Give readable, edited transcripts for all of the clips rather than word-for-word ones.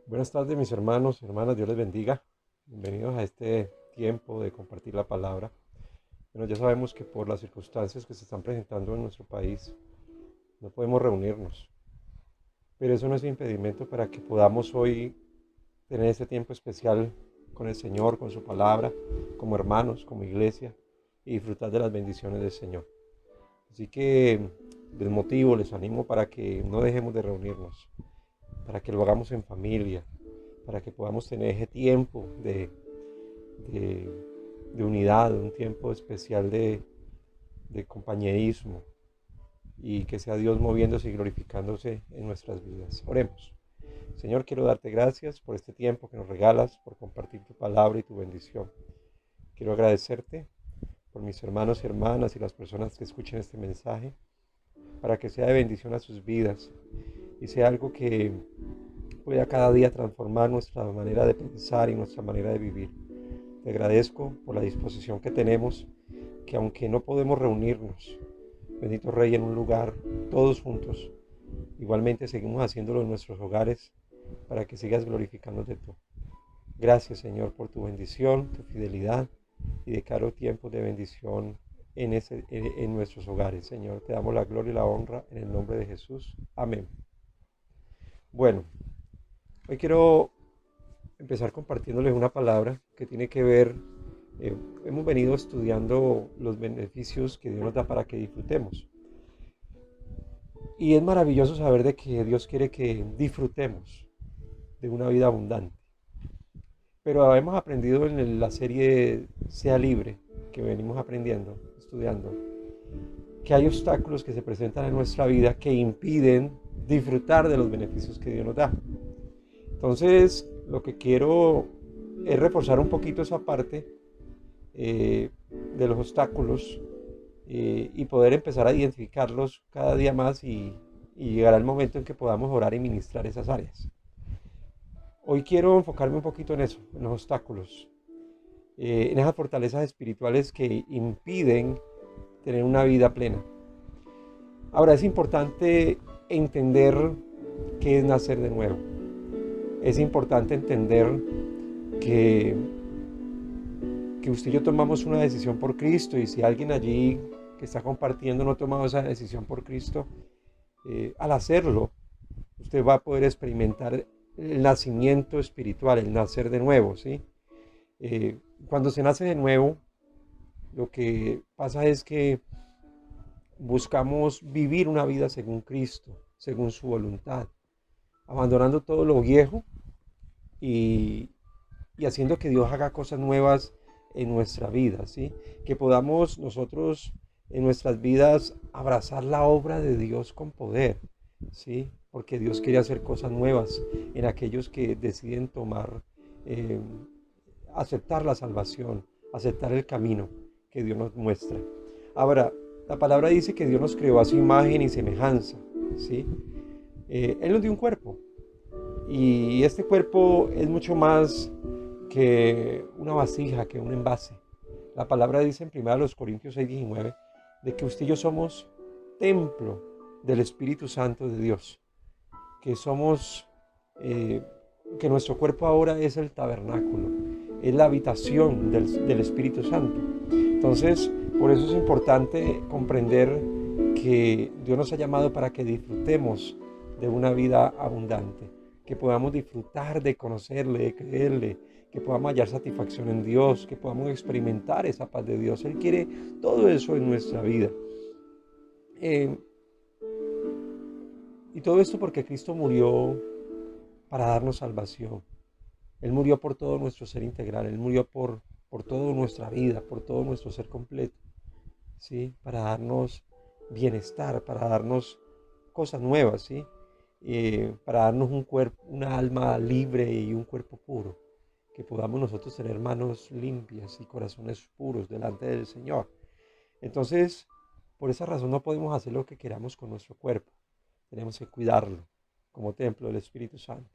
Buenas tardes, mis hermanos y hermanas, Dios les bendiga. Bienvenidos a este tiempo de compartir la palabra. Bueno, ya sabemos que por las circunstancias que se están presentando en nuestro país no podemos reunirnos, pero eso no es impedimento para que podamos hoy tener este tiempo especial con el Señor, con su palabra, como hermanos, como iglesia, y disfrutar de las bendiciones del Señor. Así que les motivo, les animo para que no dejemos de reunirnos, para que lo hagamos en familia, para que podamos tener ese tiempo de, de unidad, un tiempo especial de compañerismo y que sea Dios moviéndose y glorificándose en nuestras vidas. Oremos. Señor, quiero darte gracias por este tiempo que nos regalas, por compartir tu palabra y tu bendición. Quiero agradecerte por mis hermanos y hermanas y las personas que escuchen este mensaje, para que sea de bendición a sus vidas y sea algo que pueda cada día transformar nuestra manera de pensar y nuestra manera de vivir. Te agradezco por la disposición que tenemos, que aunque no podemos reunirnos, bendito Rey, en un lugar, todos juntos, igualmente seguimos haciéndolo en nuestros hogares para que sigas glorificándote tú. Gracias, Señor, por tu bendición, tu fidelidad y declaro tiempos de bendición en nuestros hogares. Señor, te damos la gloria y la honra en el nombre de Jesús. Amén. Bueno, hoy quiero empezar compartiéndoles una palabra que tiene que ver, hemos venido estudiando los beneficios que Dios nos da para que disfrutemos. Y es maravilloso saber de que Dios quiere que disfrutemos de una vida abundante. Pero hemos aprendido en la serie Sea Libre, que venimos aprendiendo, estudiando, que hay obstáculos que se presentan en nuestra vida que impiden disfrutar de los beneficios que Dios nos da. Entonces, lo que quiero es reforzar un poquito esa parte de los obstáculos y poder empezar a identificarlos cada día más y llegará el momento en que podamos orar y ministrar esas áreas. Hoy quiero enfocarme un poquito en eso, en los obstáculos, en esas fortalezas espirituales que impiden tener una vida plena. Ahora, es importante entender qué es nacer de nuevo. Es importante entender que, que usted y yo tomamos una decisión por Cristo, y si alguien allí que está compartiendo no ha tomado esa decisión por Cristo, al hacerlo, usted va a poder experimentar el nacimiento espiritual, el nacer de nuevo, ¿sí? Cuando se nace de nuevo, lo que pasa es que buscamos vivir una vida según Cristo, según su voluntad, abandonando todo lo viejo y, y haciendo que Dios haga cosas nuevas en nuestra vida, ¿sí? Que podamos nosotros en nuestras vidas abrazar la obra de Dios con poder, ¿sí? Porque Dios quiere hacer cosas nuevas en aquellos que deciden tomar, eh, aceptar la salvación, aceptar el camino que Dios nos muestra. Ahora, la palabra dice que Dios nos creó a su imagen y semejanza, ¿sí? Él nos dio un cuerpo, y este cuerpo es mucho más que una vasija, que un envase. La palabra dice en 1 Corintios 6:19 de que usted y yo somos templo del Espíritu Santo de Dios, que somos, eh, que nuestro cuerpo ahora es el tabernáculo, es la habitación del Espíritu Santo. Entonces, por eso es importante comprender que Dios nos ha llamado para que disfrutemos de una vida abundante, que podamos disfrutar de conocerle, de creerle, que podamos hallar satisfacción en Dios, que podamos experimentar esa paz de Dios. Él quiere todo eso en nuestra vida. Eh, y todo esto porque Cristo murió para darnos salvación. Él murió por todo nuestro ser integral, Él murió por toda nuestra vida, por todo nuestro ser completo, ¿sí? Para darnos bienestar, para darnos cosas nuevas, ¿sí? Para darnos un cuerpo, una alma libre y un cuerpo puro, que podamos nosotros tener manos limpias y corazones puros delante del Señor. Entonces, por esa razón no podemos hacer lo que queramos con nuestro cuerpo. Tenemos que cuidarlo como templo del Espíritu Santo.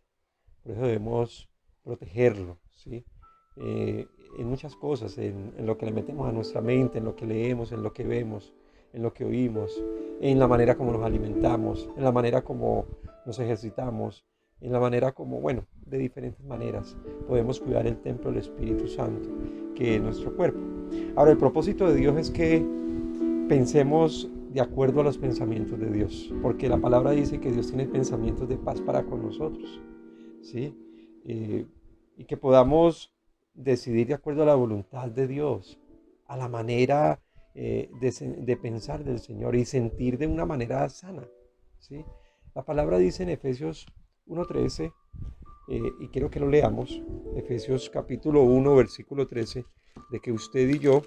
Por eso debemos protegerlo, ¿sí? En muchas cosas, en lo que le metemos a nuestra mente, en lo que leemos, en lo que vemos, en lo que oímos, en la manera como nos alimentamos, en la manera como nos ejercitamos, en la manera como, bueno, de diferentes maneras podemos cuidar el templo del Espíritu Santo, que es nuestro cuerpo. Ahora, el propósito de Dios es que pensemos de acuerdo a los pensamientos de Dios, porque la palabra dice que Dios tiene pensamientos de paz para con nosotros, ¿sí? Y que podamos decidir de acuerdo a la voluntad de Dios, a la manera de pensar del Señor y sentir de una manera sana, ¿sí? La palabra dice en Efesios 1:13, y quiero que lo leamos, Efesios capítulo 1, versículo 13, de que usted y yo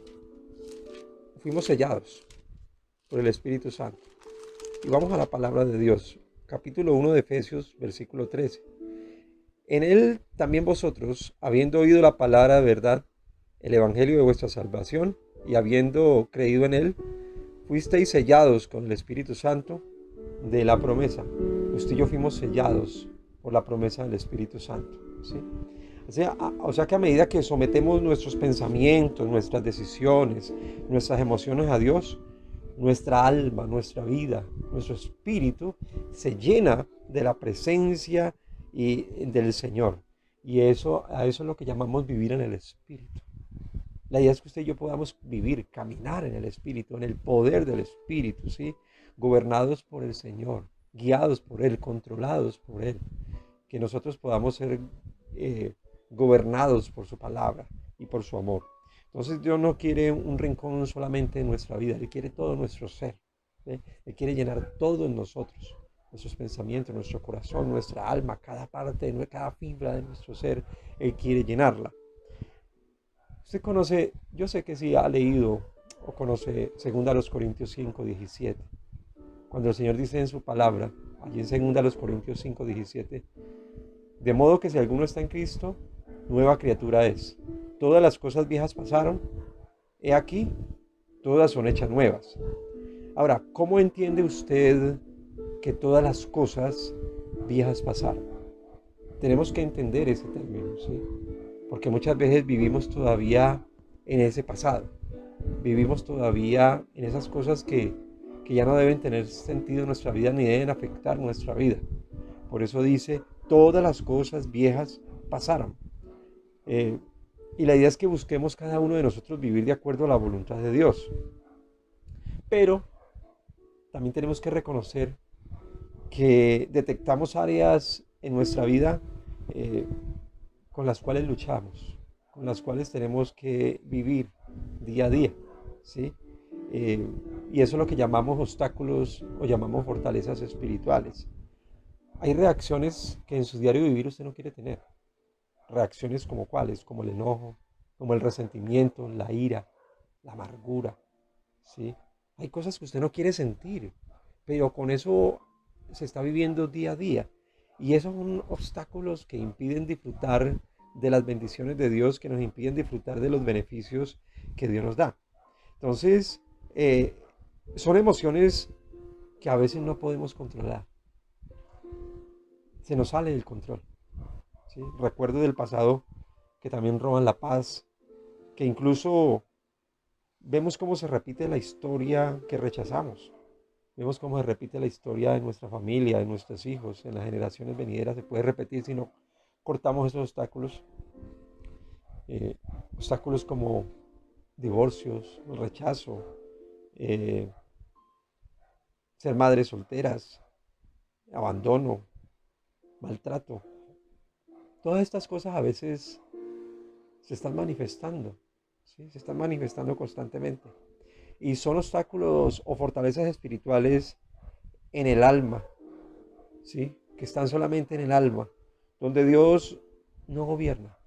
fuimos sellados por el Espíritu Santo. Y vamos a la palabra de Dios, capítulo 1 de Efesios, versículo 13. En él también vosotros, habiendo oído la palabra de verdad, el evangelio de vuestra salvación, y habiendo creído en él, fuisteis sellados con el Espíritu Santo de la promesa. Usted y yo fuimos sellados por la promesa del Espíritu Santo, ¿sí? O sea que a medida que sometemos nuestros pensamientos, nuestras decisiones, nuestras emociones a Dios, nuestra alma, nuestra vida, nuestro espíritu se llena de la presencia del Señor. Y a eso es lo que llamamos vivir en el Espíritu. La idea es que usted y yo podamos vivir, caminar en el Espíritu, en el poder del Espíritu, ¿sí? Gobernados por el Señor, guiados por Él, controlados por Él. Que nosotros podamos ser gobernados por su palabra y por su amor. Entonces Dios no quiere un rincón solamente en nuestra vida, Él quiere todo nuestro ser, ¿sí? Él quiere llenar todo en nosotros, nuestros pensamientos, nuestro corazón, nuestra alma, cada parte, cada fibra de nuestro ser, Él quiere llenarla. Usted conoce, yo sé que sí ha leído o conoce 2 Corintios 5:17, cuando el Señor dice en su palabra, allí en 2 Corintios 5:17, de modo que si alguno está en Cristo, nueva criatura es. Todas las cosas viejas pasaron, he aquí, todas son hechas nuevas. Ahora, ¿cómo entiende usted que todas las cosas viejas pasaron? Tenemos que entender ese término, ¿sí? Porque muchas veces vivimos todavía en ese pasado. Vivimos todavía en esas cosas que ya no deben tener sentido en nuestra vida ni deben afectar nuestra vida. Por eso dice, todas las cosas viejas pasaron. Y la idea es que busquemos cada uno de nosotros vivir de acuerdo a la voluntad de Dios. Pero también tenemos que reconocer que detectamos áreas en nuestra vida con las cuales luchamos, con las cuales tenemos que vivir día a día, ¿sí? Y eso es lo que llamamos obstáculos o llamamos fortalezas espirituales. Hay reacciones que en su diario vivir usted no quiere tener. Reacciones como cuáles, como el enojo, como el resentimiento, la ira, la amargura, ¿sí? Hay cosas que usted no quiere sentir, pero con eso se está viviendo día a día. Y esos son obstáculos que impiden disfrutar de las bendiciones de Dios, que nos impiden disfrutar de los beneficios que Dios nos da. Entonces, son emociones que a veces no podemos controlar. Se nos sale del control, ¿sí? Recuerdo del pasado que también roban la paz, que incluso vemos cómo se repite la historia que rechazamos. Vemos cómo se repite la historia de nuestra familia, de nuestros hijos, en las generaciones venideras. Se puede repetir si no cortamos esos obstáculos. Obstáculos como divorcios, rechazo, ser madres solteras, abandono, maltrato. Todas estas cosas a veces se están manifestando, ¿sí? Se están manifestando constantemente. Y son obstáculos o fortalezas espirituales en el alma, ¿sí? Que están solamente en el alma, donde Dios no gobierna.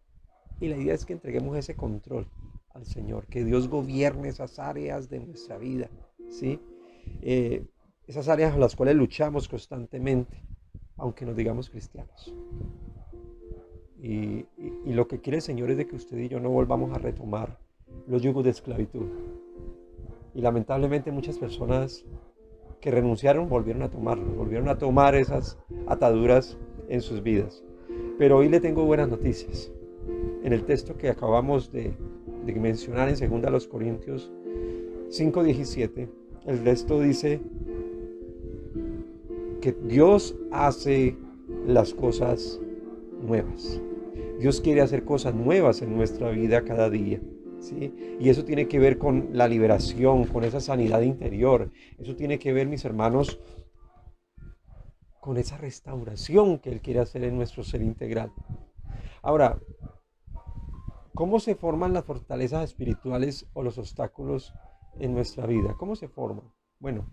Y la idea es que entreguemos ese control al Señor, que Dios gobierne esas áreas de nuestra vida, ¿sí? Esas áreas a las cuales luchamos constantemente, aunque nos digamos cristianos. Y lo que quiere el Señor es de que usted y yo no volvamos a retomar los yugos de esclavitud. Y lamentablemente muchas personas que renunciaron volvieron a tomarlo, volvieron a tomar esas ataduras en sus vidas. Pero hoy le tengo buenas noticias. En el texto que acabamos de mencionar en 2 Corintios 5:17, el texto dice que Dios hace las cosas nuevas. Dios quiere hacer cosas nuevas en nuestra vida cada día, ¿sí? Y eso tiene que ver con la liberación, con esa sanidad interior. Eso tiene que ver, mis hermanos, con esa restauración que Él quiere hacer en nuestro ser integral. Ahora, ¿cómo se forman las fortalezas espirituales o los obstáculos en nuestra vida? ¿Cómo se forman? Bueno,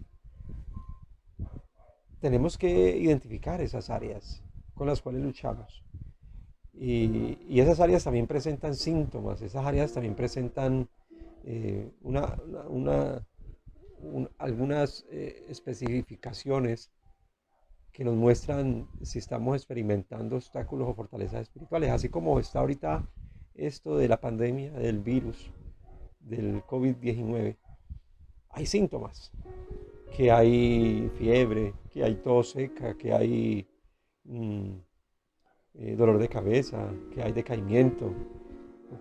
tenemos que identificar esas áreas con las cuales luchamos. Y esas áreas también presentan síntomas, esas áreas también presentan eh, una, una, algunas especificaciones que nos muestran si estamos experimentando obstáculos o fortalezas espirituales, así como está ahorita esto de la pandemia, del virus, del COVID-19. Hay síntomas, que hay fiebre, que hay tos seca, que hay mm, dolor de cabeza, que hay decaimiento.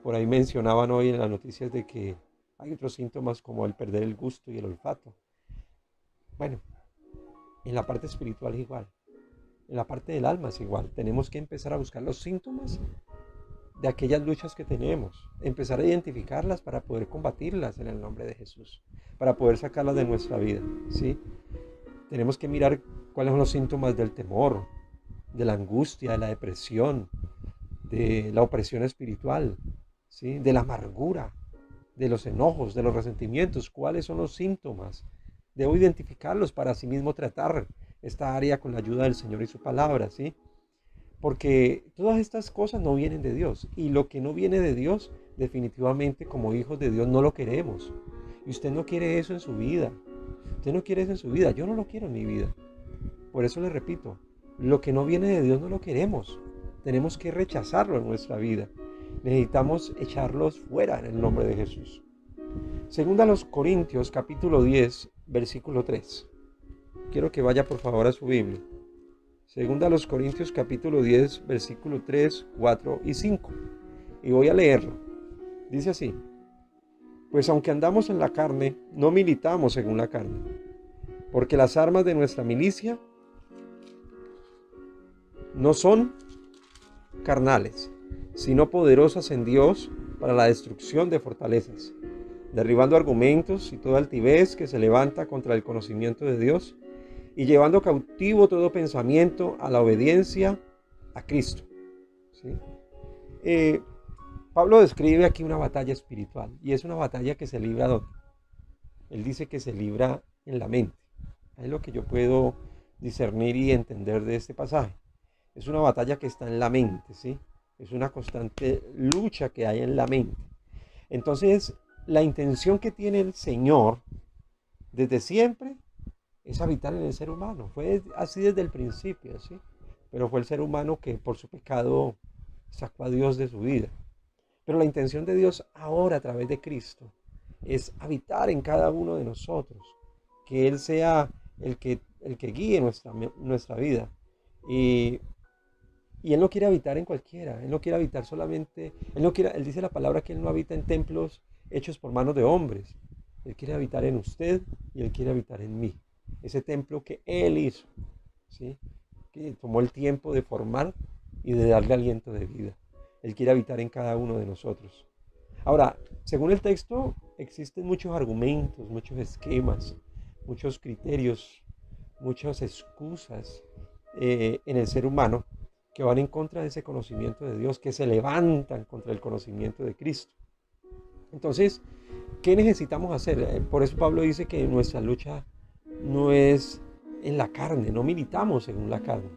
Por ahí mencionaban hoy en las noticias de que hay otros síntomas como el perder el gusto y el olfato. Bueno, en la parte espiritual es igual, en la parte del alma es igual. Tenemos que empezar a buscar los síntomas de aquellas luchas que tenemos, empezar a identificarlas para poder combatirlas en el nombre de Jesús, para poder sacarlas de nuestra vida, ¿sí? Tenemos que mirar cuáles son los síntomas del temor, de la angustia, de la depresión, de la opresión espiritual, ¿sí? De la amargura, de los enojos, de los resentimientos. ¿Cuáles son los síntomas? Debo identificarlos para así mismo tratar esta área con la ayuda del Señor y su palabra, ¿sí? Porque todas estas cosas no vienen de Dios. Y lo que no viene de Dios, definitivamente como hijos de Dios no lo queremos. Y usted no quiere eso en su vida. Usted no quiere eso en su vida. Yo no lo quiero en mi vida. Por eso le repito, lo que no viene de Dios no lo queremos. Tenemos que rechazarlo en nuestra vida. Necesitamos echarlos fuera en el nombre de Jesús. Segunda a los Corintios, capítulo 10, versículo 3. Quiero que vaya por favor a su Biblia. Segunda a los Corintios, capítulo 10, versículo 3, 4 y 5. Y voy a leerlo. Dice así: pues aunque andamos en la carne, no militamos según la carne, porque las armas de nuestra milicia no son carnales, sino poderosas en Dios para la destrucción de fortalezas, derribando argumentos y toda altivez que se levanta contra el conocimiento de Dios, y llevando cautivo todo pensamiento a la obediencia a Cristo. ¿Sí? Pablo describe aquí una batalla espiritual, y es una batalla que se libra ¿dónde? Él dice que se libra en la mente. Es lo que yo puedo discernir y entender de este pasaje. Es una batalla que está en la mente, ¿sí? Es una constante lucha que hay en la mente. Entonces, la intención que tiene el Señor desde siempre es habitar en el ser humano. Fue así desde el principio, ¿sí? Pero fue el ser humano que por su pecado sacó a Dios de su vida. Pero la intención de Dios ahora a través de Cristo es habitar en cada uno de nosotros. Que Él sea el que guíe nuestra vida. Y Él no quiere habitar en cualquiera, Él no quiere habitar solamente, Él dice la palabra que Él no habita en templos hechos por manos de hombres. Él quiere habitar en usted y Él quiere habitar en mí. Ese templo que Él hizo, ¿sí? Que tomó el tiempo de formar y de darle aliento de vida. Él quiere habitar en cada uno de nosotros. Ahora, según el texto, existen muchos argumentos, muchos esquemas, muchos criterios, muchas excusas en el ser humano que van en contra de ese conocimiento de Dios, que se levantan contra el conocimiento de Cristo. Entonces, ¿qué necesitamos hacer? Por eso Pablo dice que nuestra lucha no es en la carne, no militamos según la carne,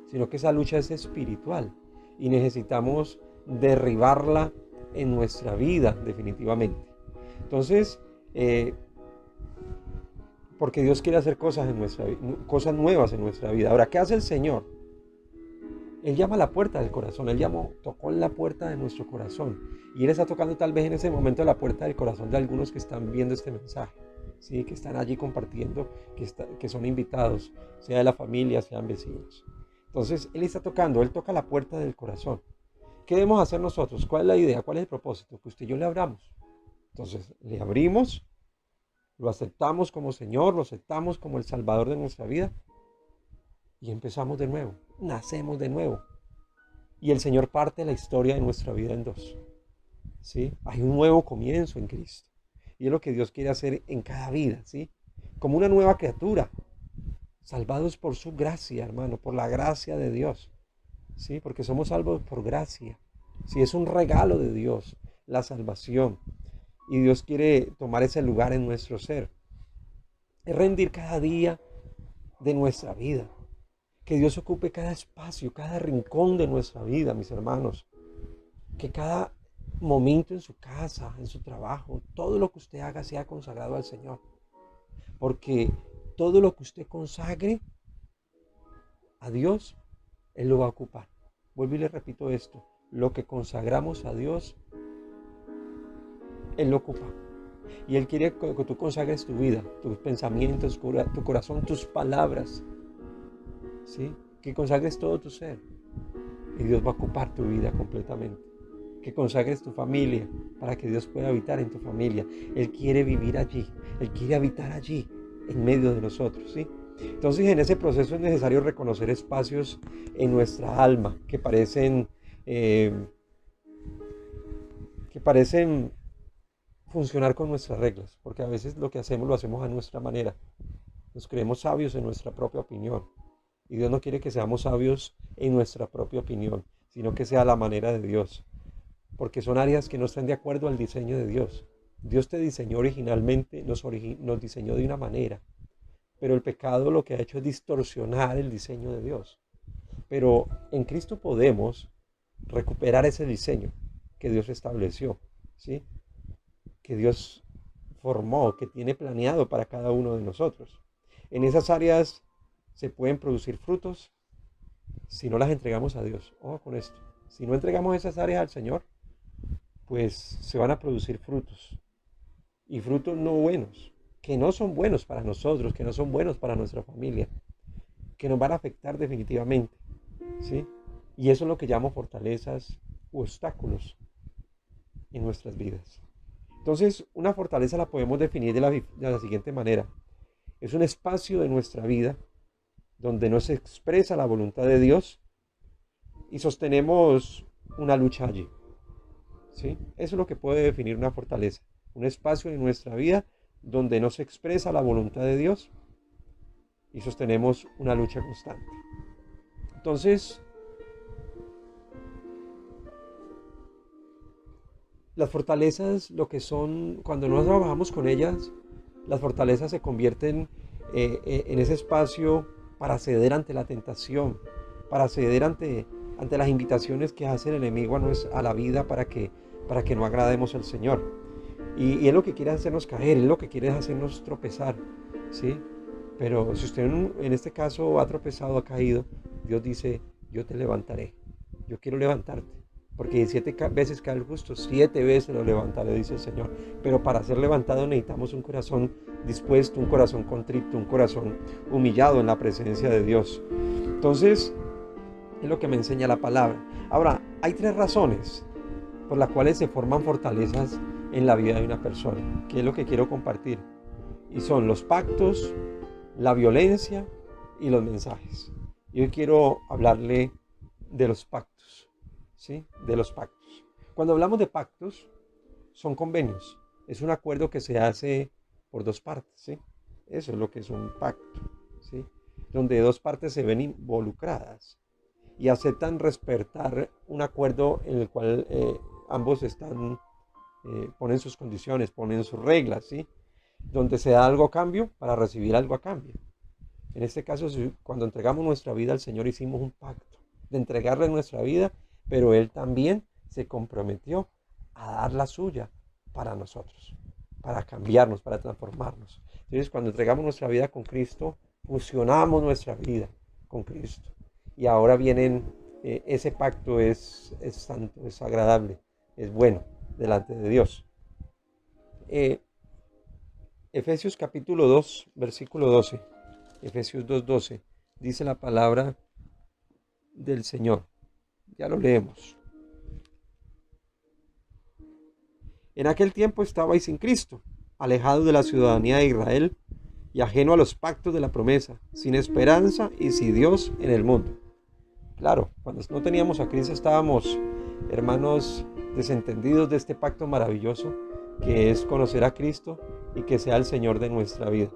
sino que esa lucha es espiritual y necesitamos derribarla en nuestra vida definitivamente. Entonces, porque Dios quiere hacer cosas en nuestra vida, cosas nuevas en nuestra vida. Ahora, ¿qué hace el Señor? Él llama a la puerta del corazón, Él tocó en la puerta de nuestro corazón. Y Él está tocando tal vez en ese momento la puerta del corazón de algunos que están viendo este mensaje, ¿sí? Que están allí compartiendo, que son invitados, sea de la familia, sean vecinos. Entonces, Él está tocando, Él toca la puerta del corazón. ¿Qué debemos hacer nosotros? ¿Cuál es la idea? ¿Cuál es el propósito? Que usted y yo le abramos. Entonces, le abrimos, lo aceptamos como Señor, lo aceptamos como el Salvador de nuestra vida y empezamos de nuevo. nacemos de nuevo. Y el Señor parte la historia de nuestra vida en dos. ¿Sí? Hay un nuevo comienzo en Cristo. Y es lo que Dios quiere hacer en cada vida, ¿sí? Como una nueva criatura, salvados por su gracia, hermano, por la gracia de Dios, ¿sí? Porque somos salvos por gracia. Sí, es un regalo de Dios, la salvación. Y Dios quiere tomar ese lugar en nuestro ser. Es rendir cada día de nuestra vida. Que Dios ocupe cada espacio, cada rincón de nuestra vida, mis hermanos. Que cada momento en su casa, en su trabajo, todo lo que usted haga sea consagrado al Señor. Porque todo lo que usted consagre a Dios, Él lo va a ocupar. Vuelvo y le repito esto. Lo que consagramos a Dios, Él lo ocupa. Y Él quiere que tú consagres tu vida, tus pensamientos, tu corazón, tus palabras. ¿Sí? Que consagres todo tu ser. Y Dios va a ocupar tu vida completamente. Que consagres tu familia para que Dios pueda habitar en tu familia. Él quiere vivir allí. Él quiere habitar allí, en medio de nosotros, ¿sí? Entonces, en ese proceso es necesario reconocer espacios en nuestra alma que parecen funcionar con nuestras reglas, porque a veces lo que hacemos lo hacemos a nuestra manera. Nos creemos sabios en nuestra propia opinión. Y Dios no quiere que seamos sabios en nuestra propia opinión, sino que sea la manera de Dios. Porque son áreas que no están de acuerdo al diseño de Dios. Dios te diseñó originalmente, nos diseñó de una manera. Pero el pecado lo que ha hecho es distorsionar el diseño de Dios. Pero en Cristo podemos recuperar ese diseño que Dios estableció, ¿sí? Que Dios formó, que tiene planeado para cada uno de nosotros. En esas áreas se pueden producir frutos si no las entregamos a Dios. Ojo con esto. Si no entregamos esas áreas al Señor, pues se van a producir frutos. Y frutos no buenos, que no son buenos para nosotros, que no son buenos para nuestra familia, que nos van a afectar definitivamente, ¿sí? Y eso es lo que llamo fortalezas u obstáculos en nuestras vidas. Entonces, una fortaleza la podemos definir de la siguiente manera. Es un espacio de nuestra vida donde no se expresa la voluntad de Dios y sostenemos una lucha allí, ¿sí? Eso es lo que puede definir una fortaleza. Un espacio en nuestra vida donde no se expresa la voluntad de Dios y sostenemos una lucha constante. Entonces, las fortalezas, lo que son, cuando no trabajamos con ellas, las fortalezas se convierten en ese espacio para ceder ante la tentación, para ceder ante las invitaciones que hace el enemigo a la vida para que no agrademos al Señor. Y es lo que quiere hacernos caer, es lo que quiere hacernos tropezar, ¿sí? Pero si usted en este caso ha tropezado, ha caído, Dios dice, yo te levantaré, yo quiero levantarte. Porque 7 veces cae el justo, 7 veces lo levantaré, dice el Señor. Pero para ser levantado necesitamos un corazón dispuesto, un corazón contrito, un corazón humillado en la presencia de Dios. Entonces, es lo que me enseña la palabra. Ahora, hay 3 razones por las cuales se forman fortalezas en la vida de una persona, que es lo que quiero compartir. Y son los pactos, la violencia y los mensajes. Y hoy quiero hablarle de los pactos, ¿sí? De los pactos. Cuando hablamos de pactos, son convenios. Es un acuerdo que se hace por 2 partes, ¿sí? Eso es lo que es un pacto, ¿sí? Donde 2 partes se ven involucradas y aceptan respetar un acuerdo en el cual ambos ponen sus condiciones, ponen sus reglas, ¿sí? Donde se da algo a cambio para recibir algo a cambio. En este caso, cuando entregamos nuestra vida al Señor, hicimos un pacto de entregarle nuestra vida, pero Él también se comprometió a dar la suya para nosotros, para cambiarnos, para transformarnos. Entonces, cuando entregamos nuestra vida con Cristo, fusionamos nuestra vida con Cristo. Y ahora ese pacto es santo, es agradable, es bueno delante de Dios. Efesios capítulo 2, versículo 12. Efesios 2:12. Dice la palabra del Señor. Ya lo leemos. En aquel tiempo estabais sin Cristo, alejados de la ciudadanía de Israel y ajeno a los pactos de la promesa, sin esperanza y sin Dios en el mundo. Claro, cuando no teníamos a Cristo estábamos, hermanos, desentendidos de este pacto maravilloso que es conocer a Cristo y que sea el Señor de nuestra vida.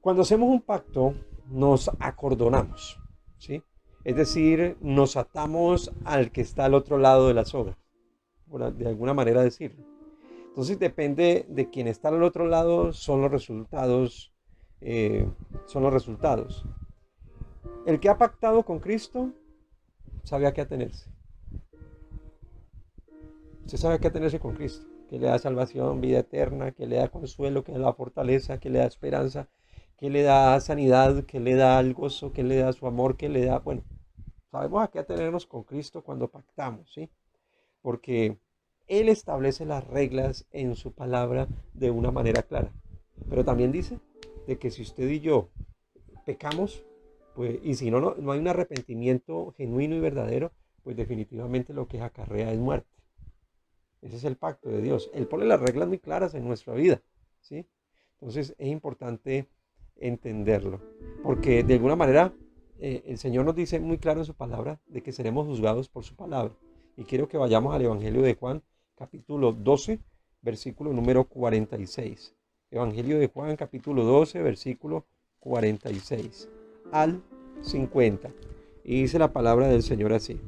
Cuando hacemos un pacto, nos acordonamos, ¿sí? Es decir, nos atamos al que está al otro lado de la soga, de alguna manera decirlo. Entonces depende de quien está al otro lado, son los resultados, son los resultados. El que ha pactado con Cristo sabe a qué atenerse. Usted sabe a qué atenerse con Cristo, que le da salvación, vida eterna, que le da consuelo, que le da fortaleza, que le da esperanza, que le da sanidad, que le da el gozo, que le da su amor, que le da, bueno, sabemos a qué atenernos con Cristo cuando pactamos, ¿sí? Porque Él establece las reglas en su palabra de una manera clara. Pero también dice de que si usted y yo pecamos, pues, y si no hay un arrepentimiento genuino y verdadero, pues definitivamente lo que acarrea es muerte. Ese es el pacto de Dios. Él pone las reglas muy claras en nuestra vida, ¿sí? Entonces es importante entenderlo, porque de alguna manera el Señor nos dice muy claro en su palabra de que seremos juzgados por su palabra. Y quiero que vayamos al Evangelio de Juan, capítulo 12, versículo número 46. Evangelio de Juan, capítulo 12, versículo 46 al 50. Y dice la palabra del Señor así: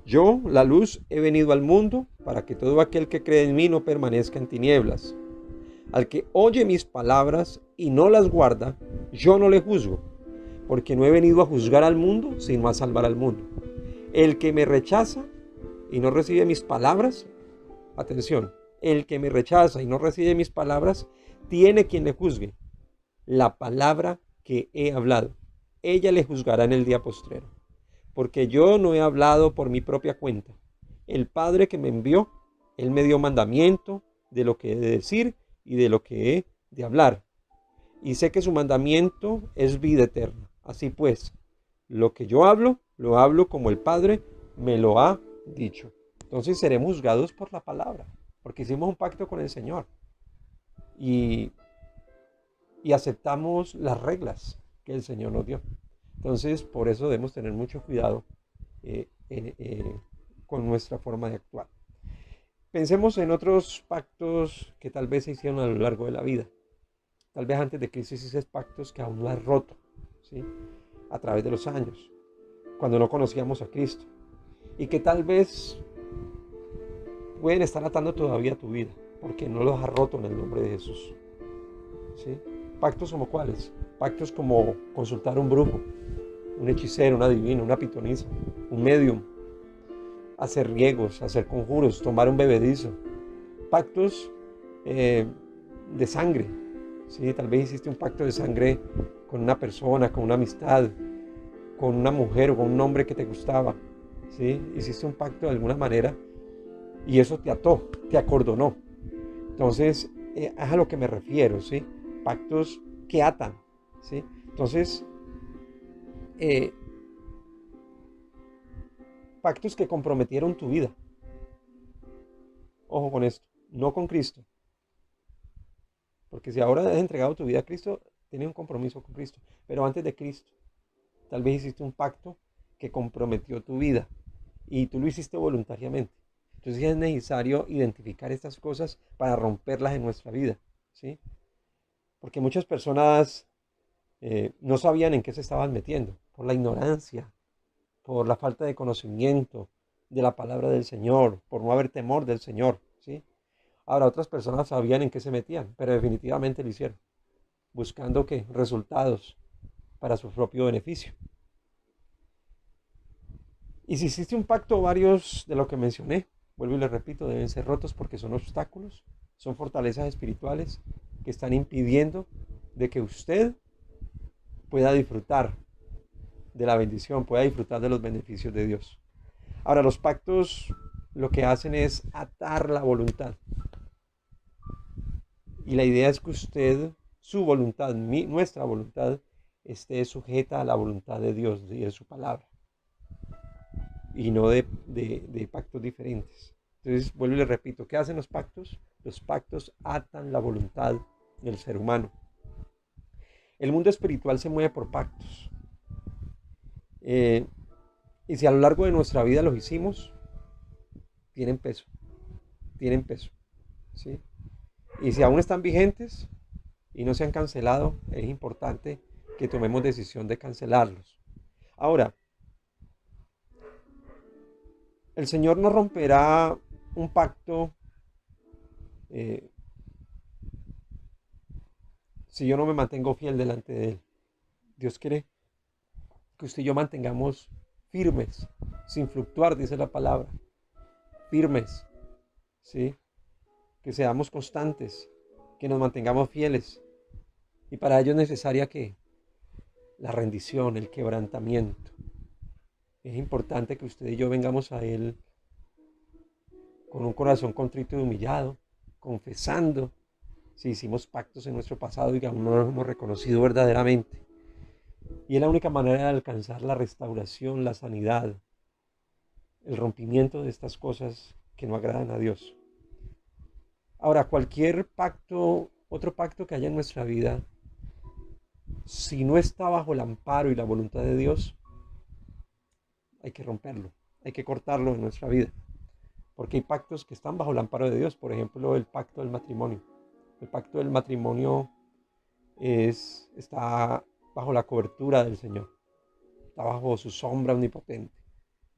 Yo, la luz, he venido al mundo para que todo aquel que cree en mí no permanezca en tinieblas. Al que oye mis palabras y no las guarda, yo no le juzgo, porque no he venido a juzgar al mundo, sino a salvar al mundo. El que me rechaza y no recibe mis palabras, atención, el que me rechaza y no recibe mis palabras, tiene quien le juzgue. La palabra que he hablado, ella le juzgará en el día postrero. Porque yo no he hablado por mi propia cuenta. El Padre que me envió, Él me dio mandamiento de lo que he de decir y de lo que he de hablar. Y sé que su mandamiento es vida eterna. Así pues, lo que yo hablo, lo hablo como el Padre me lo ha dicho. Entonces seremos juzgados por la palabra, porque hicimos un pacto con el Señor. Y, y aceptamos las reglas que el Señor nos dio. Entonces, por eso debemos tener mucho cuidado con nuestra forma de actuar. Pensemos en otros pactos que tal vez se hicieron a lo largo de la vida. Tal vez antes de Cristo hiciste pactos que aún no has roto, ¿sí? A través de los años, cuando no conocíamos a Cristo. Y que tal vez pueden estar atando todavía tu vida, porque no los has roto en el nombre de Jesús, ¿sí? Pactos como cuáles. Pactos como consultar a un brujo, un hechicero, un adivino, una pitonisa, un medium, hacer riegos, hacer conjuros, tomar un bebedizo, pactos de sangre, ¿sí? Tal vez hiciste un pacto de sangre con una persona, con una amistad, con una mujer o con un hombre que te gustaba, ¿sí? Hiciste un pacto de alguna manera y eso te ató, te acordonó. Entonces, es a lo que me refiero, ¿sí? Pactos que atan, ¿sí? Entonces, pactos que comprometieron tu vida. Ojo con esto, no con Cristo. Porque si ahora has entregado tu vida a Cristo, tienes un compromiso con Cristo. Pero antes de Cristo, tal vez hiciste un pacto que comprometió tu vida y tú lo hiciste voluntariamente. Entonces es necesario identificar estas cosas para romperlas en nuestra vida, ¿sí? Porque muchas personas no sabían en qué se estaban metiendo, por la ignorancia, por la falta de conocimiento de la palabra del Señor, por no haber temor del Señor, ¿sí? Ahora otras personas sabían en qué se metían, pero definitivamente lo hicieron, buscando ¿qué? Resultados para su propio beneficio. Y si hiciste un pacto, varios de lo que mencioné, vuelvo y les repito, deben ser rotos porque son obstáculos, son fortalezas espirituales que están impidiendo de que usted pueda disfrutar de la bendición, pueda disfrutar de los beneficios de Dios. Ahora, los pactos lo que hacen es atar la voluntad. Y la idea es que usted, su voluntad, nuestra voluntad, esté sujeta a la voluntad de Dios y de su palabra. Y no de pactos diferentes. Entonces, vuelvo y le repito, ¿qué hacen los pactos? Los pactos atan la voluntad del ser humano. El mundo espiritual se mueve por pactos. Y si a lo largo de nuestra vida los hicimos, tienen peso, tienen peso, ¿sí? Y si aún están vigentes y no se han cancelado, es importante que tomemos decisión de cancelarlos. Ahora, el Señor no romperá un pacto eh, si yo no me mantengo fiel delante de Él. Dios quiere que usted y yo mantengamos firmes, sin fluctuar, dice la palabra, firmes, ¿sí? Que seamos constantes, que nos mantengamos fieles. Y para ello es necesaria que la rendición, el quebrantamiento. Es importante que usted y yo vengamos a Él con un corazón contrito y humillado, confesando si hicimos pactos en nuestro pasado y que aún no los hemos reconocido verdaderamente. Y es la única manera de alcanzar la restauración, la sanidad, el rompimiento de estas cosas que no agradan a Dios. Ahora, cualquier pacto, otro pacto que haya en nuestra vida, si no está bajo el amparo y la voluntad de Dios, hay que romperlo, hay que cortarlo en nuestra vida. Porque hay pactos que están bajo el amparo de Dios, por ejemplo, el pacto del matrimonio. El pacto del matrimonio está bajo la cobertura del Señor, está bajo su sombra omnipotente,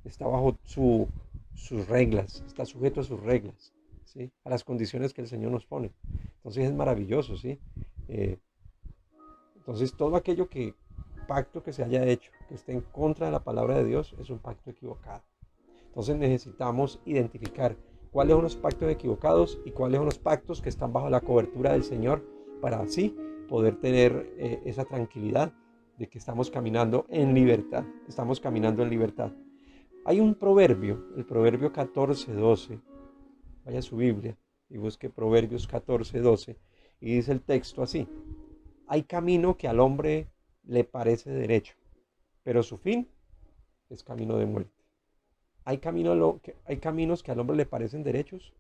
está bajo sus reglas, está sujeto a sus reglas, ¿sí? A las condiciones que el Señor nos pone. Entonces es maravilloso, ¿sí? Entonces todo aquello pacto que se haya hecho, que esté en contra de la palabra de Dios, es un pacto equivocado. Entonces necesitamos identificar cuáles son los pactos equivocados y cuáles son los pactos que están bajo la cobertura del Señor, para así poder tener esa tranquilidad de que estamos caminando en libertad. Estamos caminando en libertad. Hay un proverbio, el proverbio 14:12. Vaya a su Biblia y busque Proverbios 14:12. Y dice el texto así: hay camino que al hombre le parece derecho, pero su fin es camino de muerte. Hay caminos que al hombre le parecen derechos,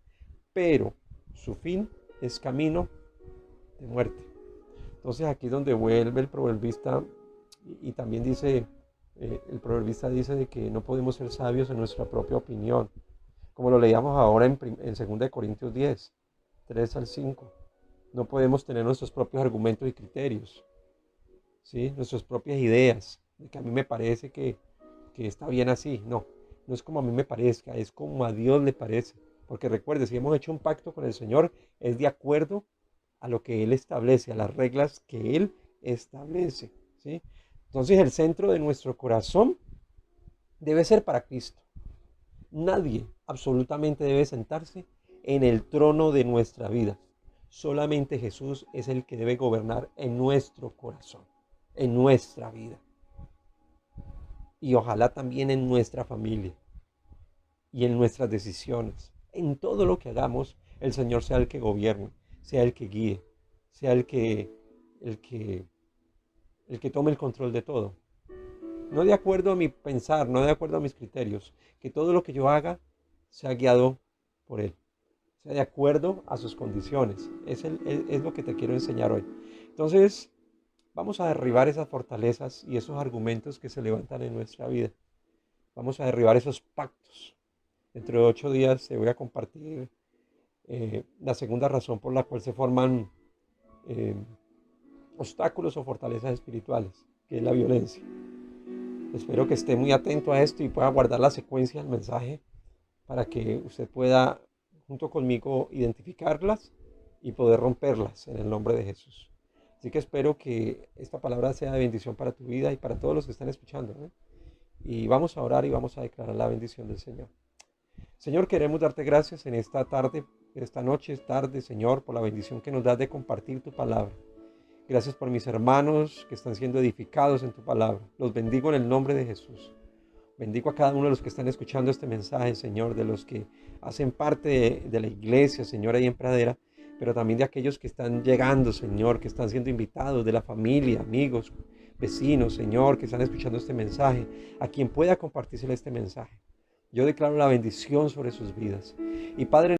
pero su fin es camino de muerte. Entonces aquí es donde vuelve el proverbista y también dice, el proverbista dice de que no podemos ser sabios en nuestra propia opinión, como lo leíamos ahora en 2 Corintios 10, 3 al 5. No podemos tener nuestros propios argumentos y criterios, ¿sí? Nuestras propias ideas, de que a mí me parece que está bien así. No es como a mí me parezca, es como a Dios le parece. Porque recuerde, si hemos hecho un pacto con el Señor, es de acuerdo a lo que Él establece, a las reglas que Él establece, ¿sí? Entonces el centro de nuestro corazón debe ser para Cristo. Nadie absolutamente debe sentarse en el trono de nuestra vida. Solamente Jesús es el que debe gobernar en nuestro corazón, en nuestra vida. Y ojalá también en nuestra familia y en nuestras decisiones. En todo lo que hagamos, el Señor sea el que gobierne, sea el que guíe, sea el que tome el control de todo. No de acuerdo a mi pensar, no de acuerdo a mis criterios, que todo lo que yo haga sea guiado por Él, sea de acuerdo a sus condiciones. Es lo que te quiero enseñar hoy. Entonces, vamos a derribar esas fortalezas y esos argumentos que se levantan en nuestra vida. Vamos a derribar esos pactos. Dentro de 8 días te voy a compartir la segunda razón por la cual se forman obstáculos o fortalezas espirituales, que es la violencia. Espero que esté muy atento a esto y pueda guardar la secuencia del mensaje para que usted pueda, junto conmigo, identificarlas y poder romperlas en el nombre de Jesús. Así que espero que esta palabra sea de bendición para tu vida y para todos los que están escuchando, ¿eh? Y vamos a orar y vamos a declarar la bendición del Señor. Señor, queremos darte gracias en esta tarde, esta noche, Señor, por la bendición que nos das de compartir tu palabra. Gracias por mis hermanos que están siendo edificados en tu palabra. Los bendigo en el nombre de Jesús. Bendigo a cada uno de los que están escuchando este mensaje, Señor, de los que hacen parte de la iglesia, Señor, ahí en Pradera, pero también de aquellos que están llegando, Señor, que están siendo invitados, de la familia, amigos, vecinos, Señor, que están escuchando este mensaje, a quien pueda compartírselo este mensaje. Yo declaro la bendición sobre sus vidas. Y Padre,